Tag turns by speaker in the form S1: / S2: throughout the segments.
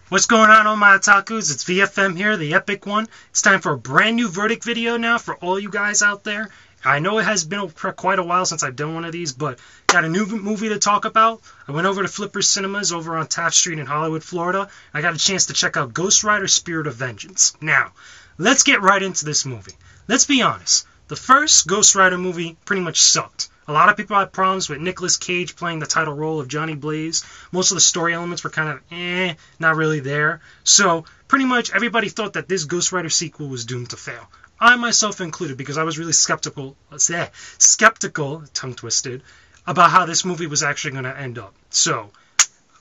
S1: What's going on, all my otakus? It's VFM here, the epic one. It's time for a brand new verdict video now for all you guys out there. I know it has been quite a while since I've done one of these, but got a new movie to talk about. I went over to Flippers Cinemas over on Taft Street in Hollywood, Florida. I got a chance to check out Ghost Rider Spirit of Vengeance. Now, let's get right into this movie. Let's be honest. The first Ghost Rider movie pretty much sucked. A lot of people had problems with Nicolas Cage playing the title role of Johnny Blaze. Most of the story elements were kind of not really there. So, pretty much everybody thought that this Ghost Rider sequel was doomed to fail. I myself included, because I was really skeptical, tongue twisted, about how this movie was actually going to end up. So,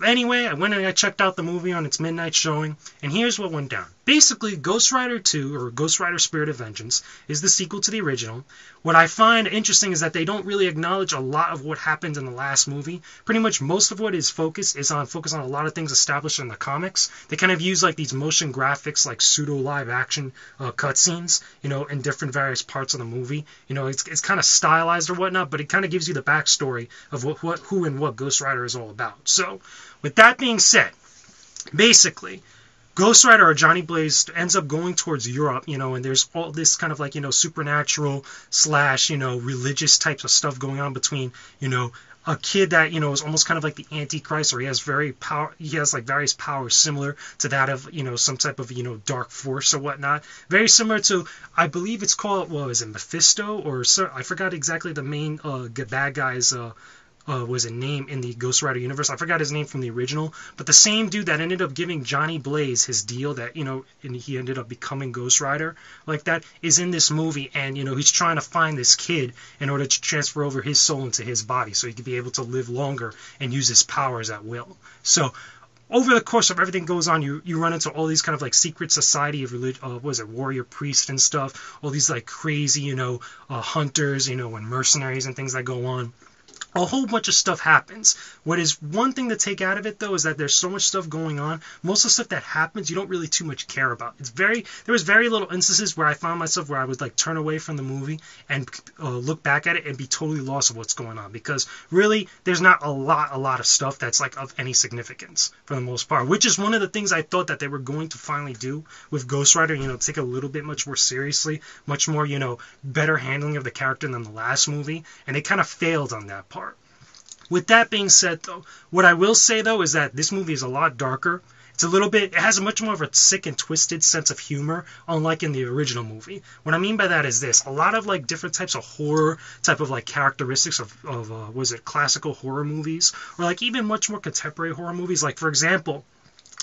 S1: anyway, I went and I checked out the movie on its midnight showing, and here's what went down. Basically, Ghost Rider 2, or Ghost Rider Spirit of Vengeance, is the sequel to the original. What I find interesting is that they don't really acknowledge a lot of what happened in the last movie. Pretty much most of what is focus on a lot of things established in the comics. They kind of use like these motion graphics, like pseudo live action cutscenes, in different various parts of the movie. It's kind of stylized or whatnot, but it kind of gives you the backstory of who and what Ghost Rider is all about. So, with that being said, basically, Ghost Rider or Johnny Blaze ends up going towards Europe, and there's all this kind of like, supernatural / religious types of stuff going on between, a kid that, is almost kind of like the Antichrist, or he has various powers similar to that of, some type of, dark force or whatnot. Very similar to, I believe it's called, Mephisto, or I forgot exactly the main bad guy's was a name in the Ghost Rider universe. I forgot his name from the original, but the same dude that ended up giving Johnny Blaze his deal that, and he ended up becoming Ghost Rider like that, is in this movie, and, he's trying to find this kid in order to transfer over his soul into his body so he could be able to live longer and use his powers at will. So, over the course of everything goes on, you run into all these kind of like secret society of warrior priests and stuff, all these like crazy, hunters, and mercenaries and things that go on. A whole bunch of stuff happens. What is one thing to take out of it, though, is that there's so much stuff going on. Most of the stuff that happens, you don't really too much care about. There was very little instances where I found myself where I would like turn away from the movie and look back at it and be totally lost of what's going on, because really there's not a lot of stuff that's like of any significance for the most part. Which is one of the things I thought that they were going to finally do with Ghost Rider. Take a little bit much more seriously, much more better handling of the character than the last movie, and they kind of failed on that part. With that being said, though, what I will say, though, is that this movie is a lot darker. It has a much more of a sick and twisted sense of humor, unlike in the original movie. What I mean by that is this: a lot of like different types of horror, type of like characteristics of classical horror movies, or like even much more contemporary horror movies. Like, for example,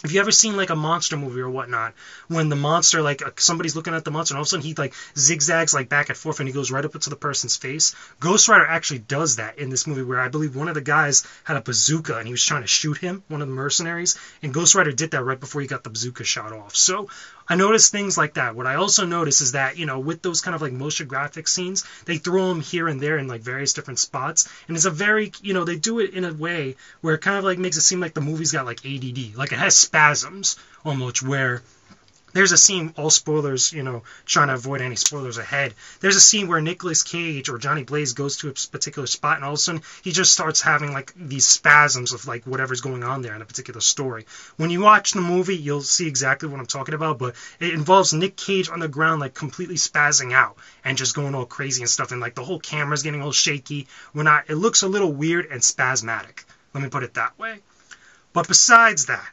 S1: if you ever seen like a monster movie or whatnot, when the monster, somebody's looking at the monster and all of a sudden he like zigzags like back and forth and he goes right up into the person's face. Ghost Rider actually does that in this movie, where I believe one of the guys had a bazooka and he was trying to shoot him, one of the mercenaries, and Ghost Rider did that right before he got the bazooka shot off. So I noticed things like that. What I also noticed is that, with those kind of like motion graphic scenes, they throw them here and there in like various different spots, and it's a very, they do it in a way where it kind of like makes it seem like the movie's got like ADD, like it has spasms almost, where there's a scene, all spoilers, trying to avoid any spoilers ahead. There's a scene where Nicolas Cage or Johnny Blaze goes to a particular spot, and all of a sudden he just starts having like these spasms of like whatever's going on there in a particular story. When you watch the movie, you'll see exactly what I'm talking about, but it involves Nick Cage on the ground like completely spazzing out and just going all crazy and stuff, and like the whole camera's getting all shaky. It looks a little weird and spasmodic. Let me put it that way. But besides that,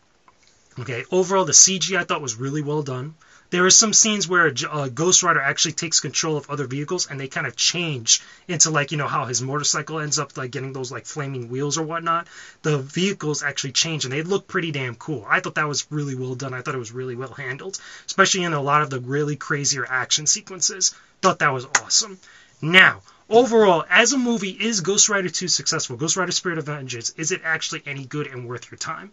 S1: okay, overall, the CG I thought was really well done. There are some scenes where Ghost Rider actually takes control of other vehicles, and they kind of change into like, how his motorcycle ends up like getting those like flaming wheels or whatnot. The vehicles actually change, and they look pretty damn cool. I thought that was really well done. I thought it was really well handled, especially in a lot of the really crazier action sequences. Thought that was awesome. Now, overall, as a movie, is Ghost Rider 2 successful? Ghost Rider Spirit of Vengeance, is it actually any good and worth your time?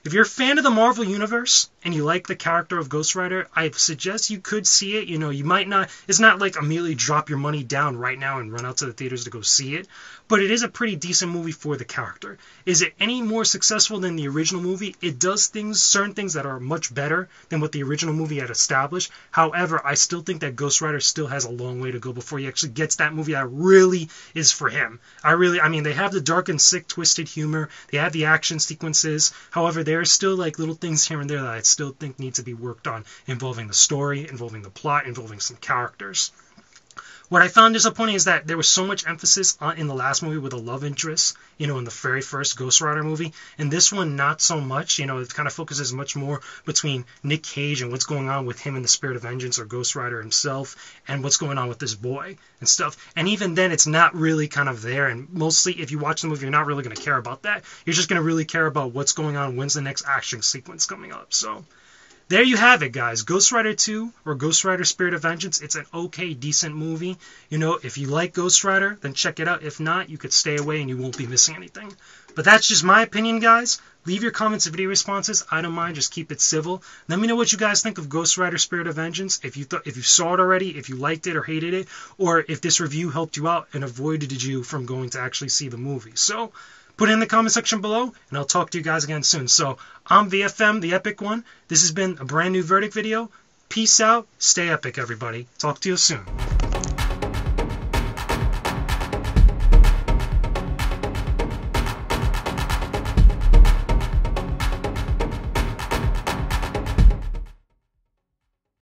S1: If you're a fan of the Marvel Universe and you like the character of Ghost Rider, I suggest you could see it. You might not, it's not like immediately drop your money down right now and run out to the theaters to go see it, but it is a pretty decent movie for the character. Is it any more successful than the original movie? It does certain things that are much better than what the original movie had established. However, I still think that Ghost Rider still has a long way to go before he actually gets that movie that really is for him. They have the dark and sick, twisted humor. They have the action sequences. However, there are still like little things here and there that I still think need to be worked on, involving the story, involving the plot, involving some characters. What I found disappointing is that there was so much emphasis in the last movie with the love interest, in the very first Ghost Rider movie, and this one not so much. It kind of focuses much more between Nick Cage and what's going on with him in the Spirit of Vengeance, or Ghost Rider himself, and what's going on with this boy and stuff. And even then, it's not really kind of there, and mostly if you watch the movie, you're not really going to care about that. You're just going to really care about what's going on, when's the next action sequence coming up. So there you have it, guys. Ghost Rider 2, or Ghost Rider Spirit of Vengeance. It's an okay, decent movie. If you like Ghost Rider, then check it out. If not, you could stay away and you won't be missing anything. But that's just my opinion, guys. Leave your comments and video responses. I don't mind. Just keep it civil. Let me know what you guys think of Ghost Rider Spirit of Vengeance. If you saw it already, if you liked it or hated it, or if this review helped you out and avoided you from going to actually see the movie. So put it in the comment section below, and I'll talk to you guys again soon. So I'm VFM, the Epic One. This has been a brand new verdict video. Peace out. Stay epic, everybody. Talk to you soon.